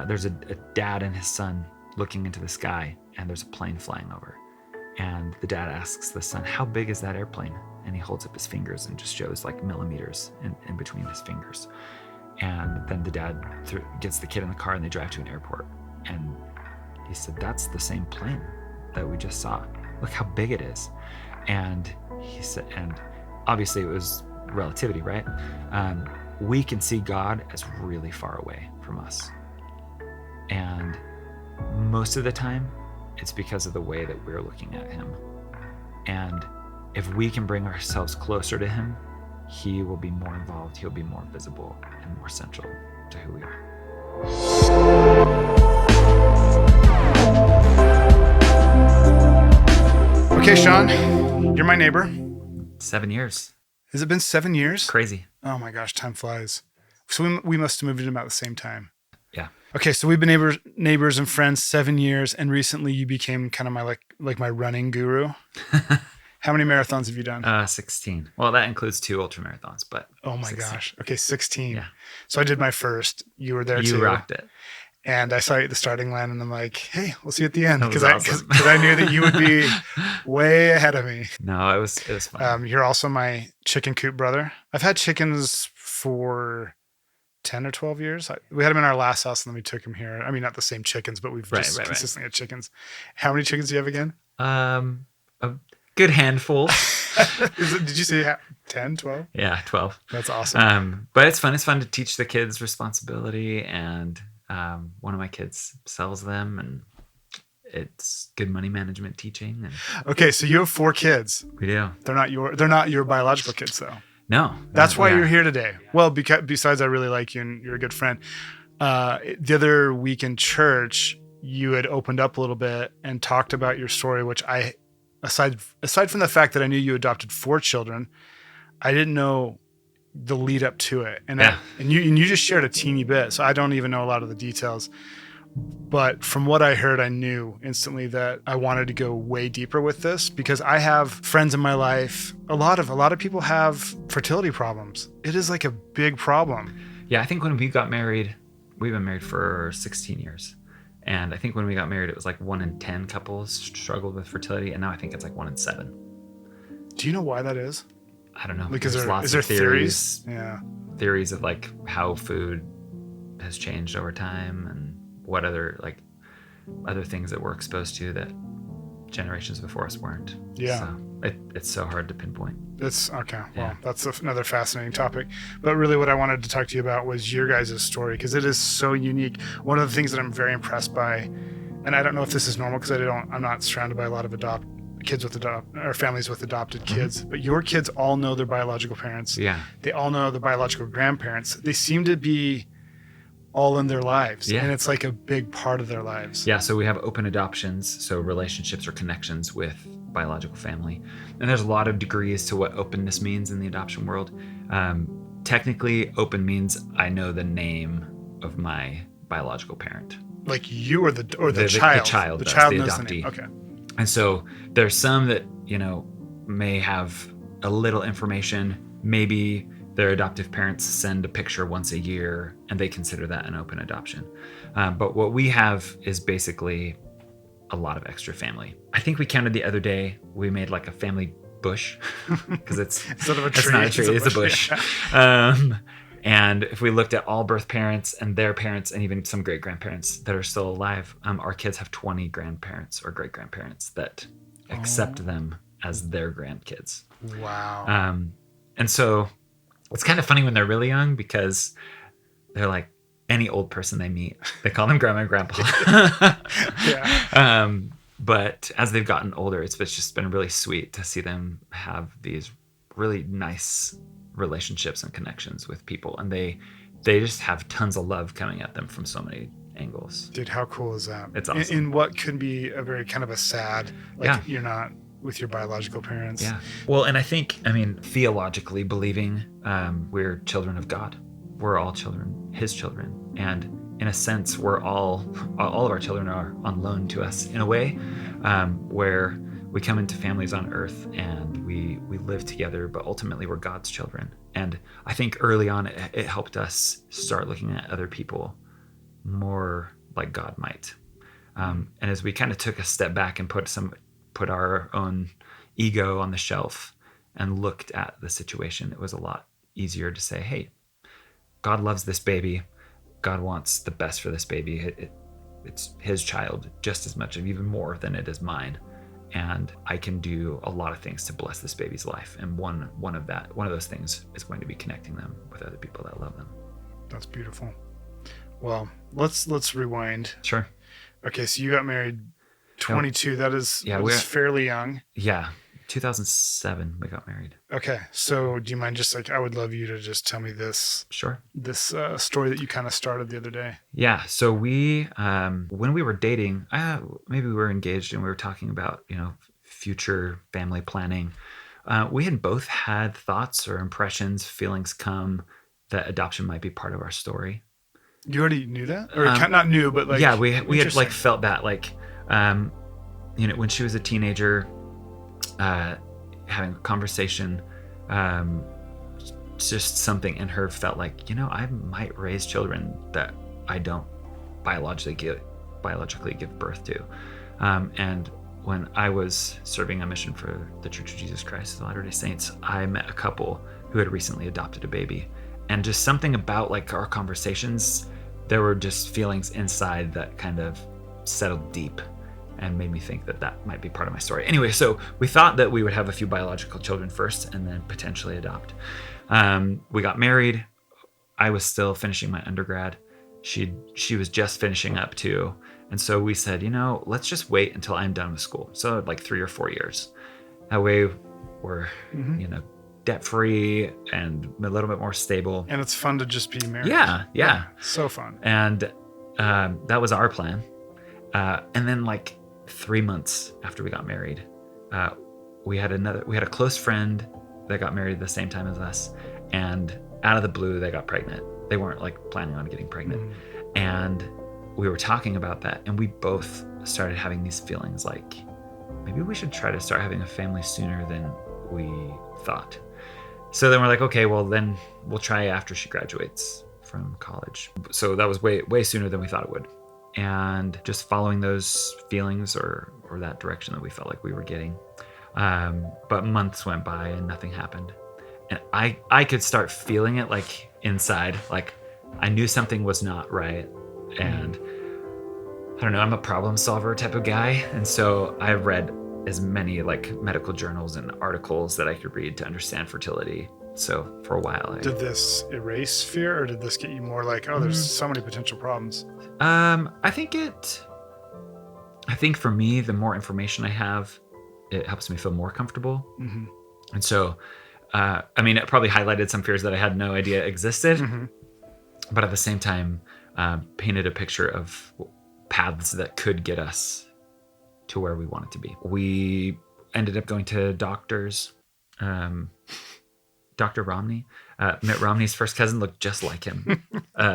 there's a dad and his son looking into the sky, and there's a plane flying over. And the dad asks the son, how big is that airplane? And he holds up his fingers and just shows like millimeters in between his fingers. And then the dad gets the kid in the car and they drive to an airport. And he said, that's the same plane that we just saw. Look how big it is. And he said, and obviously it was relativity, right? We can see God as really far away from us. And most of the time, it's because of the way that we're looking at him. And if we can bring ourselves closer to him, he will be more involved, he'll be more visible and more central to who we are. Okay, Shaun, you're my neighbor. 7 years. Has it been 7 years? Crazy. Oh my gosh, time flies. So we must have moved in about the same time. Yeah. Okay, so we've been neighbors and friends 7 years, and recently you became kind of my like my running guru. How many marathons have you done? 16. Well, that includes 2 ultra marathons, but oh my 16. gosh. Okay, 16. Yeah. So I did my first. You were there too. You rocked it. And I saw you at the starting line, and I'm like, hey, we'll see you at the end. That was Because awesome. I knew that you would be way ahead of me. No, it was fun. You're also my chicken coop brother. I've had chickens for 10 or 12 years. We had them in our last house, and then we took them here. I mean, not the same chickens, but we've just consistently had chickens. How many chickens do you have again? A good handful. Did you say 10, 12? Yeah, 12. That's awesome. But it's fun. It's fun to teach the kids responsibility, and one of my kids sells them, and it's good money management teaching. And okay, so you have 4 kids. we do. They're not your biological kids, though. No, That's why yeah. you're here today. Well, besides I really like you and you're a good friend. The other week in church, you had opened up a little bit and talked about your story, which I, aside from the fact that I knew you adopted 4 children, I didn't know the lead up to it. And Yeah. and you just shared a teeny bit, so I don't even know a lot of the details. But from what I heard, I knew instantly that I wanted to go way deeper with this, because I have friends in my life. A lot of people have fertility problems. It is like a big problem. Yeah, I think when we got married, we've been married for 16 years. And I think when we got married, it was like 1 in 10 couples struggled with fertility. And now I think it's like 1 in 7. Do you know why that is? I don't know. Like, There's lots is there of theories? Yeah. Theories of like how food has changed over time and what other things that we're exposed to that generations before us weren't. Yeah. So it's so hard to pinpoint. It's okay. Well, Yeah. that's another fascinating topic. But really what I wanted to talk to you about was your guys' story, because it is so unique. One of the things that I'm very impressed by, and I don't know if this is normal because I'm not surrounded by a lot of families with adopted kids, but your kids all know their biological parents. Yeah. They all know their biological grandparents. They seem to be all in their lives. Yeah. And it's like a big part of their lives. Yeah, so we have open adoptions, so relationships or connections with biological family. And there's a lot of degrees to what openness means in the adoption world. Technically, open means I know the name of my biological parent. Like you or the child. The child The does, child the knows adoptee. the name. Okay. And so there's some that, may have a little information. Maybe their adoptive parents send a picture once a year and they consider that an open adoption. But what we have is basically a lot of extra family. I think we counted the other day, we made like a family bush because it's Instead of a it's tree, not a tree, it's a bush. And if we looked at all birth parents and their parents and even some great grandparents that are still alive, our kids have 20 grandparents or great grandparents that accept them as their grandkids. Wow. And so it's kind of funny when they're really young because they're like any old person they meet. They call them grandma and grandpa. Yeah. But as they've gotten older, it's just been really sweet to see them have these really nice relationships and connections with people. And they just have tons of love coming at them from so many angles. Dude, how cool is that? It's awesome. In what could be a very kind of a sad, you're not with your biological parents. Yeah. Well, and I theologically believing we're children of God. We're all children, his children. And in a sense, we're all of our children are on loan to us in a way where we come into families on earth and we live together, but ultimately we're God's children. And I think early on it helped us start looking at other people more like God might. And as we kind of took a step back and put our own ego on the shelf and looked at the situation, it was a lot easier to say, hey, God loves this baby. God wants the best for this baby. It's his child just as much, even more than it is mine. And I can do a lot of things to bless this baby's life. And one of those things is going to be connecting them with other people that love them. That's beautiful. Well, let's rewind. Sure. Okay, so you got married 22. That is fairly young. Yeah. 2007 we got married. Okay, so do you mind just I would love you to just tell me this story that you kind of started the other day. Yeah, so we when we were dating, maybe we were engaged and we were talking about future family planning. We had both had thoughts or impressions, feelings come that adoption might be part of our story. You already knew that, or not knew, but like we had like felt that when she was a teenager. Having a conversation, just something in her felt like, I might raise children that I don't biologically give birth to. And when I was serving a mission for the Church of Jesus Christ of Latter-day Saints, I met a couple who had recently adopted a baby. And just something about like our conversations, there were just feelings inside that kind of settled deep and made me think that might be part of my story. Anyway, so we thought that we would have a few biological children first and then potentially adopt. We got married. I was still finishing my undergrad. She was just finishing up too. And so we said, let's just wait until I'm done with school. So like 3 or 4 years. That way we're, debt-free and a little bit more stable. And it's fun to just be married. Yeah. So fun. And that was our plan. And then like 3 months after we got married, we had a close friend that got married at the same time as us, and out of the blue they got pregnant. They weren't like planning on getting pregnant. And we were talking about that, and we both started having these feelings like maybe we should try to start having a family sooner than we thought. So then we're like, okay, well then we'll try after she graduates from college. So that was way sooner than we thought it would. And just following those feelings or that direction that we felt like we were getting. But months went by and nothing happened. And I could start feeling it like inside, like I knew something was not right. And I don't know, I'm a problem solver type of guy. And so I read as many like medical journals and articles that I could read to understand fertility. So for a while. Did this erase fear, or did this get you more like, there's so many potential problems? I think for me, the more information I have, it helps me feel more comfortable. And so, it probably highlighted some fears that I had no idea existed, but at the same time, painted a picture of paths that could get us to where we wanted to be. We ended up going to doctors. Dr. Romney, Mitt Romney's first cousin, looked just like him.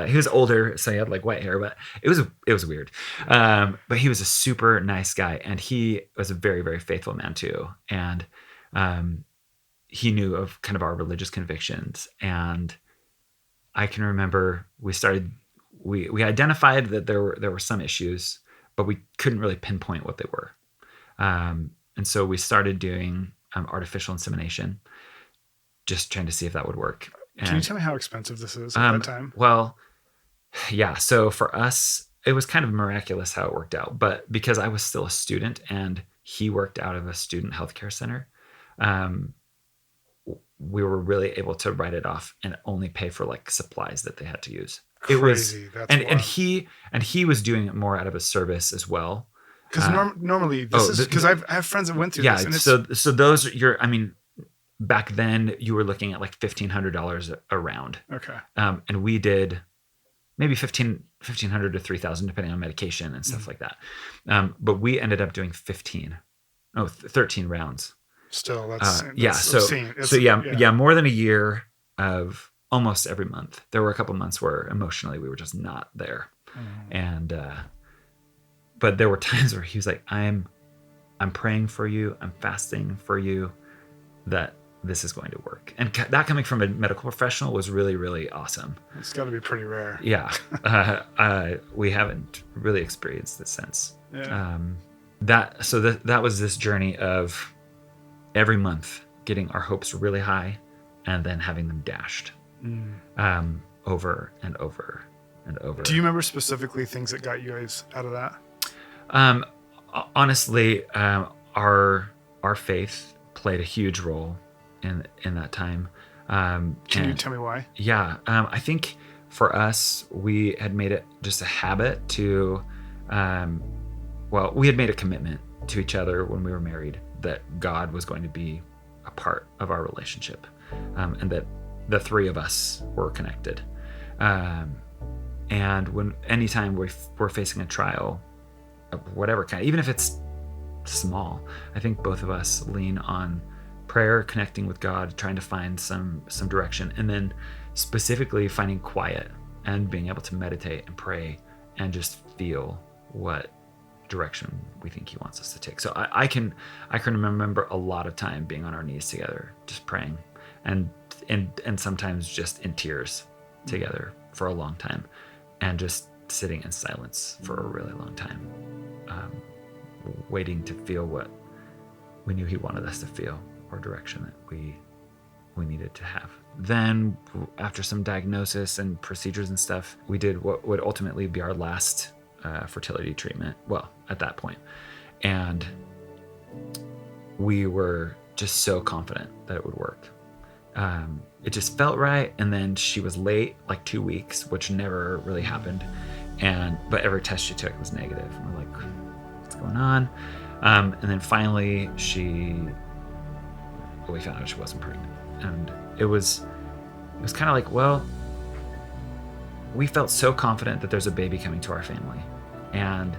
He was older, so he had like white hair, but it was weird. But he was a super nice guy, and he was a very, very faithful man too. And he knew of kind of our religious convictions. And I can remember we identified that there were some issues, but we couldn't really pinpoint what they were. And so we started doing artificial insemination, just trying to see if that would work. Can you tell me how expensive this is at that time? Well, yeah. So for us, it was kind of miraculous how it worked out. But because I was still a student and he worked out of a student healthcare center, we were really able to write it off and only pay for like supplies that they had to use. Crazy. And he was doing it more out of a service as well. Because normally this is because I have friends that went through this. And so those back then you were looking at like $1,500 a round. Okay. And we did maybe $1,500 to $3,000 depending on medication and stuff like that. But we ended up doing 13 rounds. Still, that's more than a year of almost every month. There were a couple months where emotionally we were just not there. And but there were times where he was like, I'm praying for you, I'm fasting for you, that this is going to work. And that coming from a medical professional was really, really awesome. It's got to be pretty rare. Yeah. We haven't really experienced this since. Yeah. That was this journey of every month getting our hopes really high and then having them dashed over and over and over. Do you remember specifically things that got you guys out of that? Honestly, our faith played a huge role in that time. Can you tell me why? Yeah. I think for us, we had made it just a habit to, we had made a commitment to each other when we were married that God was going to be a part of our relationship, and that the three of us were connected. And anytime we're facing a trial of whatever kind, even if it's small, I think both of us lean on prayer, connecting with God, trying to find some direction, and then specifically finding quiet and being able to meditate and pray and just feel what direction we think he wants us to take. So I can remember a lot of time being on our knees together, just praying, and sometimes just in tears together for a long time, and just sitting in silence for a really long time, waiting to feel what we knew he wanted us to feel, or direction that we needed to have. Then after some diagnosis and procedures and stuff, we did what would ultimately be our last fertility treatment, at that point. And we were just so confident that it would work. It just felt right. And then she was late, like 2 weeks, which never really happened. But every test she took was negative. And we're like, what's going on? And then finally we found out she wasn't pregnant. And it was kind of like, we felt so confident that there's a baby coming to our family, and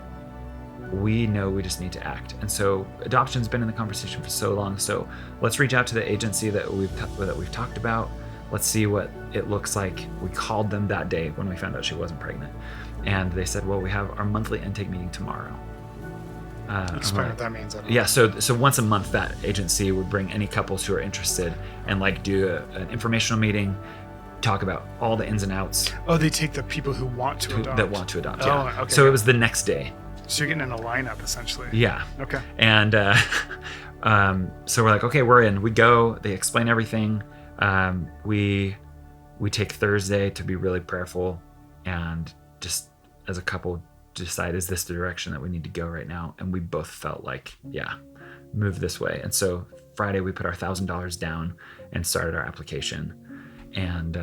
we know we just need to act. And so adoption's been in the conversation for so long. So let's reach out to the agency that we've talked about. Let's see what it looks like. We called them that day when we found out she wasn't pregnant, and they said, we have our monthly intake meeting tomorrow. Explain what that means. Yeah, so once a month, that agency would bring any couples who are interested and do an informational meeting, talk about all the ins and outs. Oh, they take the people who want to adopt. That want to adopt. Oh, yeah. okay. So it was the next day. So you're getting in a lineup essentially. Yeah. Okay. And so we're like, okay, we're in. We go. They explain everything. We take Thursday to be really prayerful, and just as a couple decide, is this the direction that we need to go right now? And we both felt like, move this way. And so Friday we put our $1,000 down and started our application. And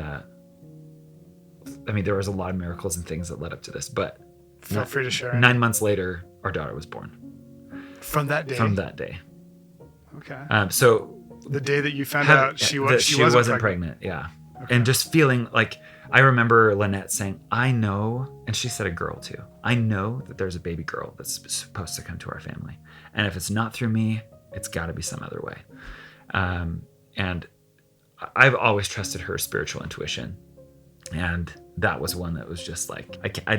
there was a lot of miracles and things that led up to this, but feel free to share. 9 months later, our daughter was born. From that day. Okay. So the day that you found out she wasn't pregnant. Yeah. Okay. And just feeling like, I remember Lynette saying, I know, and she said a girl too, I know that there's a baby girl that's supposed to come to our family. And if it's not through me, it's got to be some other way. And I've always trusted her spiritual intuition. And that was one that was just like, I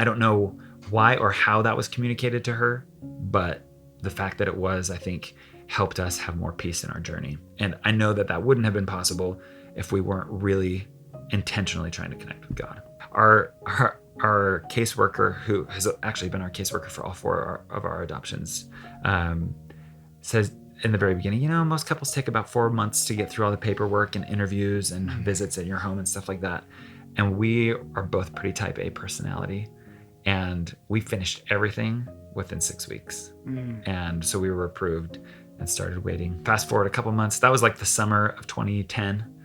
don't know why or how that was communicated to her, but the fact that it was, I think, helped us have more peace in our journey. And I know that wouldn't have been possible if we weren't really intentionally trying to connect with God. Our caseworker, who has actually been our caseworker for all 4 of our adoptions, says in the very beginning, most couples take about 4 months to get through all the paperwork and interviews and visits at your home and stuff like that. And we are both pretty type A personality, and we finished everything within 6 weeks. And so we were approved and started waiting. Fast forward a couple months. That was like the summer of 2010.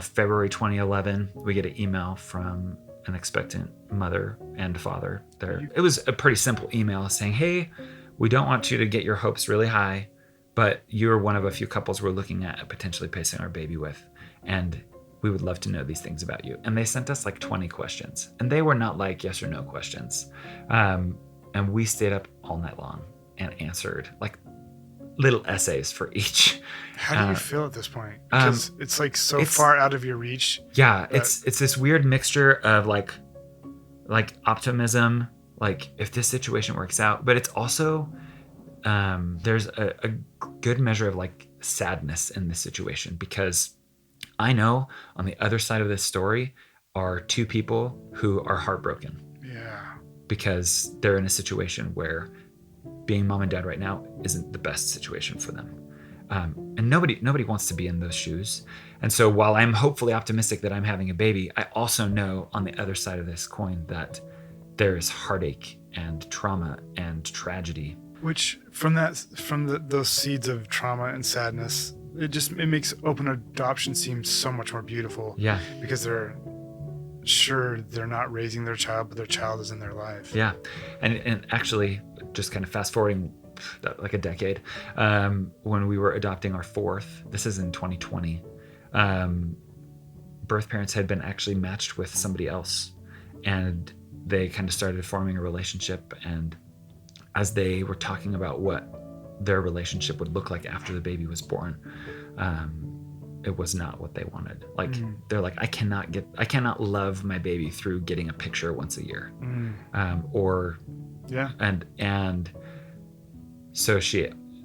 February 2011, we get an email from an expectant mother and father there. It was a pretty simple email saying, hey, we don't want you to get your hopes really high, but you're one of a few couples we're looking at potentially placing our baby with, and we would love to know these things about you. And they sent us like 20 questions, and they were not like yes or no questions. And we stayed up all night long and answered like little essays for each. How do you feel at this point? Because it's like it's far out of your reach. Yeah, it's this weird mixture of like optimism, like if this situation works out, but it's also there's a good measure of like sadness in this situation, because I know on the other side of this story are two people who are heartbroken. Yeah. Because they're in a situation where being mom and dad right now isn't the best situation for them. And nobody wants to be in those shoes. And so while I'm hopefully optimistic that I'm having a baby, I also know on the other side of this coin that there is heartache and trauma and tragedy. Which those seeds of trauma and sadness, it makes open adoption seem so much more beautiful. Yeah. Because they're not raising their child, but their child is in their life. Yeah. And actually, just kind of fast forwarding like a decade, when we were adopting our fourth, this is in 2020, birth parents had been actually matched with somebody else, and they kind of started forming a relationship. And as they were talking about what their relationship would look like after the baby was born, it was not what they wanted. Like, they're like, I cannot love my baby through getting a picture once a year. Yeah. And so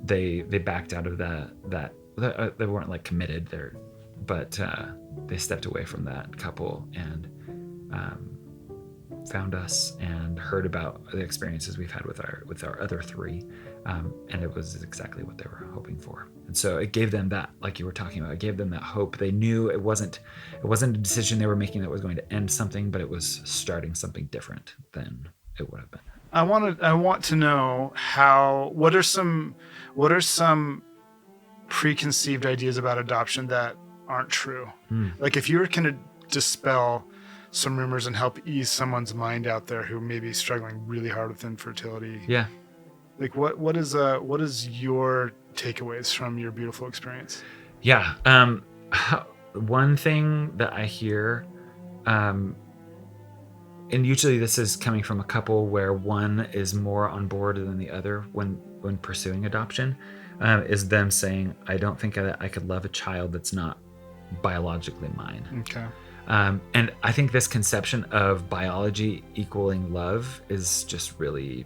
they backed out of that. They weren't like committed there, but they stepped away from that couple and found us and heard about the experiences we've had with our other three, and it was exactly what they were hoping for. And so it gave them that, like you were talking about, it gave them that hope. They knew it wasn't a decision they were making that was going to end something, but it was starting something different than it would have been. I want to know what are some preconceived ideas about adoption that aren't true? Like, if you were going to dispel some rumors and help ease someone's mind out there who may be struggling really hard with infertility. Yeah. Like, what is your takeaways from your beautiful experience? Yeah. One thing that I hear, and usually this is coming from a couple where one is more on board than the other when pursuing adoption, is them saying, I don't think I could love a child that's not biologically mine. Okay. And I think this conception of biology equaling love is just really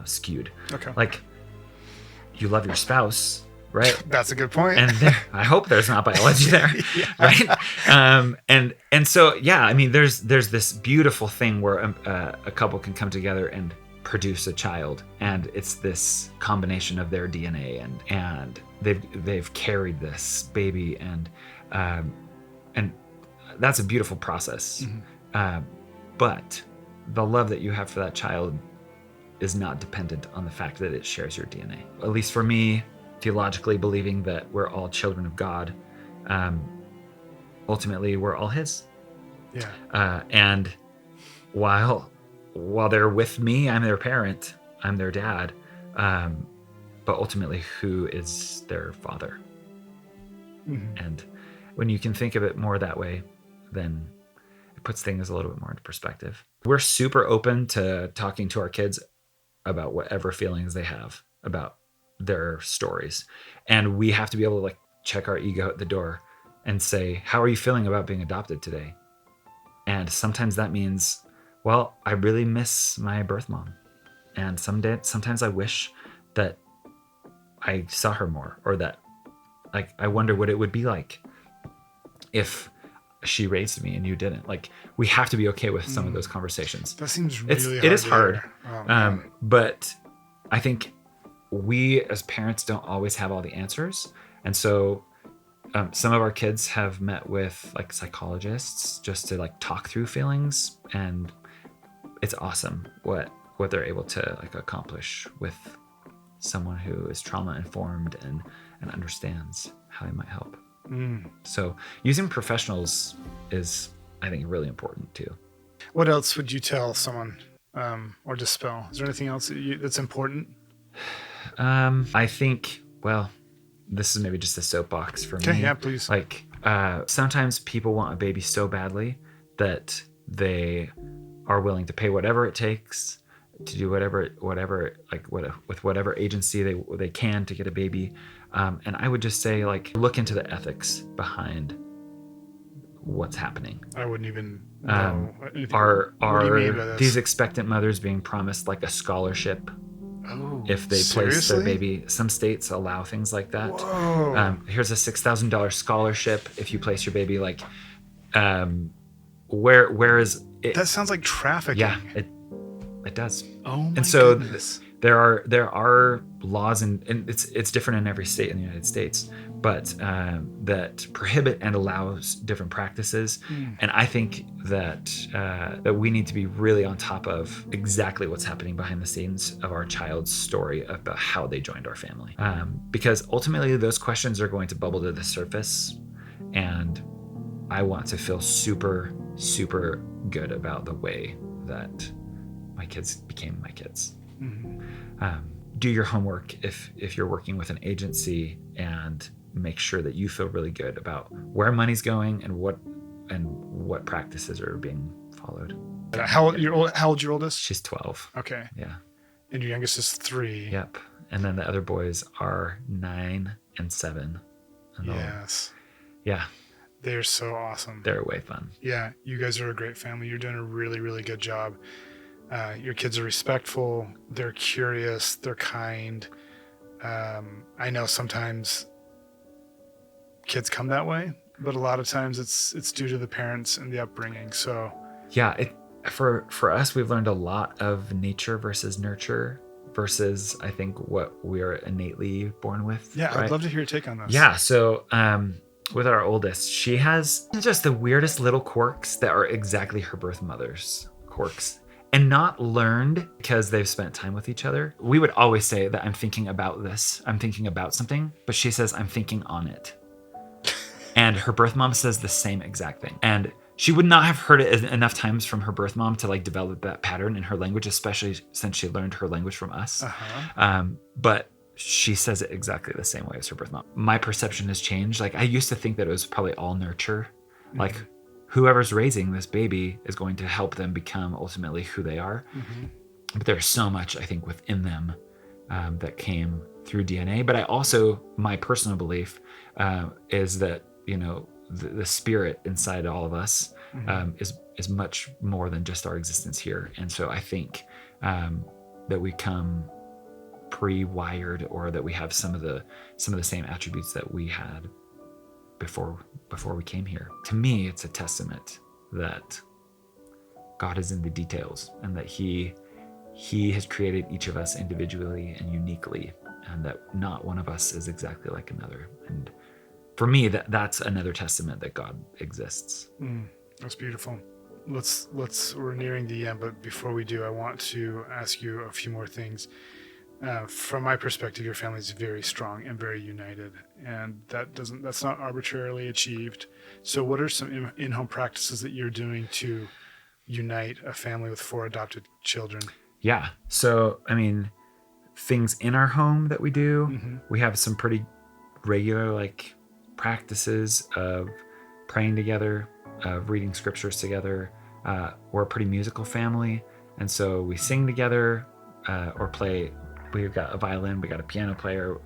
skewed. Okay. Like, you love your spouse, right? That's a good point. And I hope there's not biology there, right? And so, yeah, I mean, there's this beautiful thing where a couple can come together and produce a child, and it's this combination of their DNA, and they've carried this baby, and that's a beautiful process. But the love that you have for that child is not dependent on the fact that it shares your DNA. At least for me, theologically believing that we're all children of God, ultimately we're all His. Yeah. And while they're with me, I'm their parent, I'm their dad, but ultimately, who is their father? And when you can think of it more that way, then it puts things a little bit more into perspective. We're super open to talking to our kids about whatever feelings they have about their stories. And we have to be able to like check our ego at the door and say, how are you feeling about being adopted today? And sometimes that means, well, I really miss my birth mom. And sometimes I wish that I saw her more, or that like I wonder what it would be like if she raised me and you didn't. Like, we have to be okay with some of those conversations. That seems really hard. It is hard. Oh, but I think we as parents don't always have all the answers. And so some of our kids have met with like psychologists just to like talk through feelings, and it's awesome what they're able to like accomplish with someone who is trauma informed and understands how they might help. So using professionals is, I think, really important too. What else would you tell someone or dispel? Is there anything else that's important? I think, well, this is maybe just a soapbox for me. Okay, yeah, please. Like, sometimes people want a baby so badly that they are willing to pay whatever it takes to do whatever, like with whatever agency they can to get a baby. And I would just say, like, look into the ethics behind what's happening. I wouldn't even know. Are these expectant mothers being promised like a scholarship Oh, if they place seriously? their baby. Some states allow things like that. Whoa. Here's a $6,000 scholarship if you place your baby. Like, where is it? That sounds like trafficking. Yeah, it does. Oh my And so goodness. there are laws, and it's different in every state in the United States, but that prohibit and allows different practices. And I think that we need to be really on top of exactly what's happening behind the scenes of our child's story about how they joined our family, because ultimately those questions are going to bubble to the surface, and I want to feel super, super good about the way that my kids became my kids. Do your homework if you're working with an agency, and make sure that you feel really good about where money's going and what practices are being followed. How old's your oldest? She's 12. Okay. Yeah. And your youngest is 3. Yep. And then the other boys are 9 and 7. And Yes. Yeah. They're so awesome. They're way fun. Yeah. You guys are a great family. You're doing a really, really good job. Your kids are respectful. They're curious. They're kind. I know sometimes kids come that way, but a lot of times it's due to the parents and the upbringing. So yeah, for us, we've learned a lot of nature versus nurture versus, I think, what we're innately born with. Yeah, right? I'd love to hear your take on this. Yeah. So with our oldest, she has just the weirdest little quirks that are exactly her birth mother's quirks, and not learned because they've spent time with each other. We would always say that I'm thinking about this, I'm thinking about something, but she says I'm thinking on it. And her birth mom says the same exact thing. And she would not have heard it enough times from her birth mom to like develop that pattern in her language, especially since she learned her language from us. But she says it exactly the same way as her birth mom. My perception has changed. Like, I used to think that it was probably all nurture. Like, whoever's raising this baby is going to help them become ultimately who they are. But there's so much, I think, within them that came through DNA. But I also, my personal belief is that, you know, the spirit inside all of us is much more than just our existence here. And so I think that we come pre-wired, or that we have some of the same attributes that we had before we came here. To me, it's a testament that God is in the details, and that he has created each of us individually and uniquely, and that not one of us is exactly like another. And for me, that's another testament that God exists. That's beautiful. We're nearing the end, but before we do, I want to ask you a few more things. From my perspective, your family is very strong and very united, and that's not arbitrarily achieved. So what are some in-home practices that you're doing to unite a family with 4 adopted children? Yeah. So, I mean, things in our home that we do, we have some pretty regular like practices of praying together, of reading scriptures together. We're a pretty musical family, and so we sing together or play. We've got a violin, we got a piano player,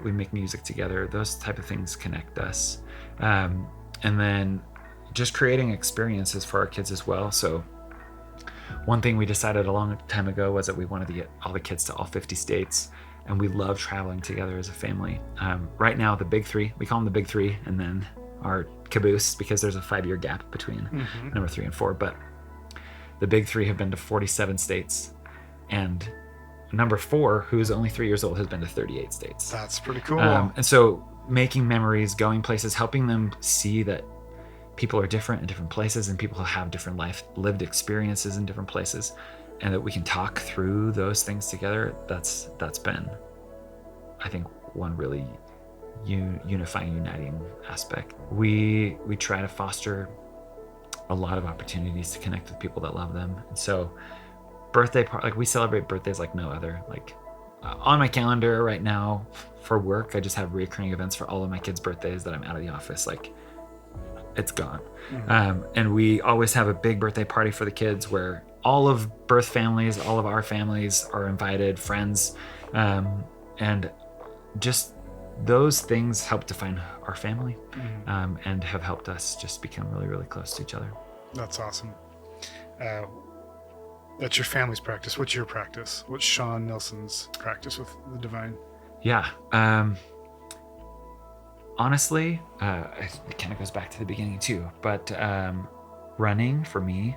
we make music together. Those type of things connect us. And then just creating experiences for our kids as well. So one thing we decided a long time ago was that we wanted to get all the kids to all 50 states, and we love traveling together as a family. Right now, the big 3, we call them the big 3, and then our caboose, because there's a 5-year gap between number 3 and 4. But the big 3 have been to 47 states, and number 4, who's only 3 years old, has been to 38 states. That's pretty cool. And so making memories, going places, helping them see that people are different in different places, and people have different lived experiences in different places, and that we can talk through those things together. That's been, I think, one really unifying, uniting aspect. We try to foster a lot of opportunities to connect with people that love them. And so birthday party, like we celebrate birthdays like no other. Like on my calendar right now for work, I just have recurring events for all of my kids' birthdays that I'm out of the office. Like, it's gone. And we always have a big birthday party for the kids where all of birth families, all of our families are invited, friends, and just those things help define our family, and have helped us just become really, really close to each other. That's awesome. That's your family's practice. What's your practice? What's Shaun Nelson's practice with the divine? Yeah. Honestly, it kind of goes back to the beginning too, but running for me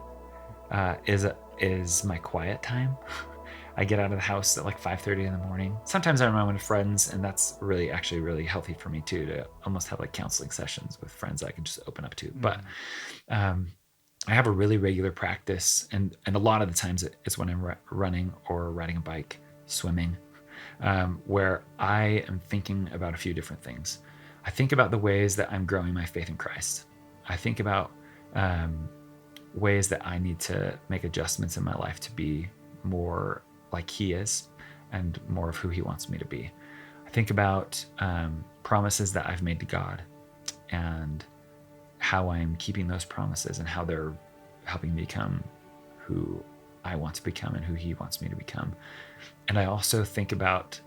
is my quiet time. I get out of the house at like 5:30 in the morning. Sometimes I run with friends, and that's actually really healthy for me too, to almost have like counseling sessions with friends I can just open up to. Mm-hmm. But I have a really regular practice, and a lot of the times it's when I'm running or riding a bike, swimming, where I am thinking about a few different things. I think about the ways that I'm growing my faith in Christ. I think about ways that I need to make adjustments in my life to be more like He is and more of who He wants me to be. I think about promises that I've made to God and how I'm keeping those promises and how they're helping me become who I want to become and who He wants me to become. And I also think about,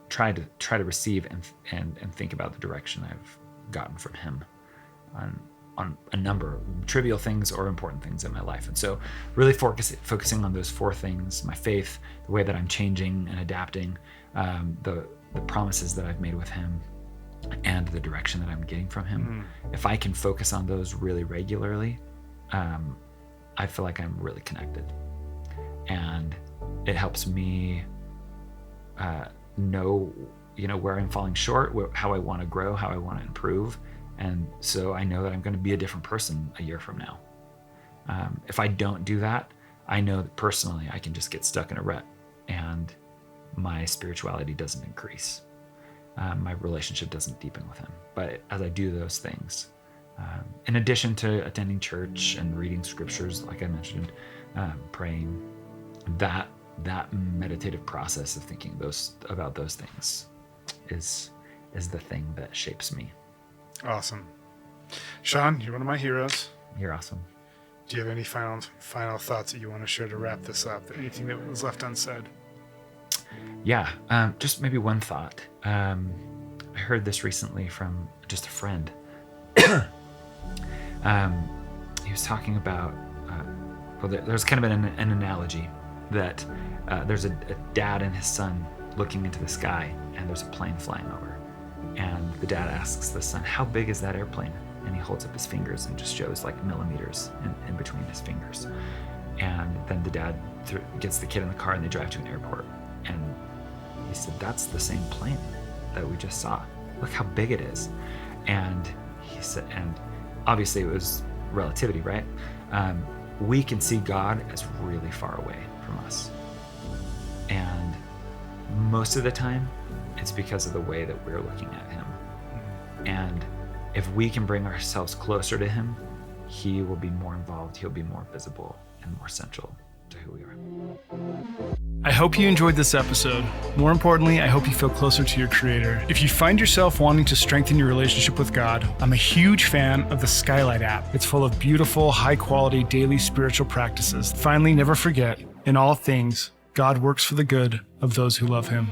try to receive and think about the direction I've gotten from Him on a number of trivial things or important things in my life. And so really focusing on those four things: my faith, the way that I'm changing and adapting, the promises that I've made with Him, and the direction that I'm getting from Him. If I can focus on those really regularly, I feel like I'm really connected. And it helps me know, where I'm falling short, how I want to grow, how I want to improve. And so I know that I'm going to be a different person a year from now. If I don't do that, I know that personally I can just get stuck in a rut and my spirituality doesn't increase. My relationship doesn't deepen with Him. But as I do those things, in addition to attending church and reading scriptures, like I mentioned, praying, that meditative process of thinking about those things is the thing that shapes me. Awesome. Shaun, you're one of my heroes. You're awesome. Do you have any final thoughts that you want to share to wrap this up? Anything that was left unsaid? Yeah, just maybe one thought. I heard this recently from just a friend. He was talking about, there's kind of an analogy that there's a dad and his son looking into the sky, and there's a plane flying over. And the dad asks the son, how big is that airplane? And he holds up his fingers and just shows like millimeters in between his fingers. And then the dad gets the kid in the car and they drive to an airport. And he said, that's the same plane that we just saw. Look how big it is. And he said, and obviously it was relativity, right? We can see God as really far away from us. And most of the time, it's because of the way that we're looking at Him. And if we can bring ourselves closer to Him, He will be more involved, He'll be more visible and more central to who we are. I hope you enjoyed this episode. More importantly, I hope you feel closer to your Creator. If you find yourself wanting to strengthen your relationship with God, I'm a huge fan of the Skylight app. It's full of beautiful, high-quality daily spiritual practices. Finally, never forget, in all things, God works for the good of those who love Him.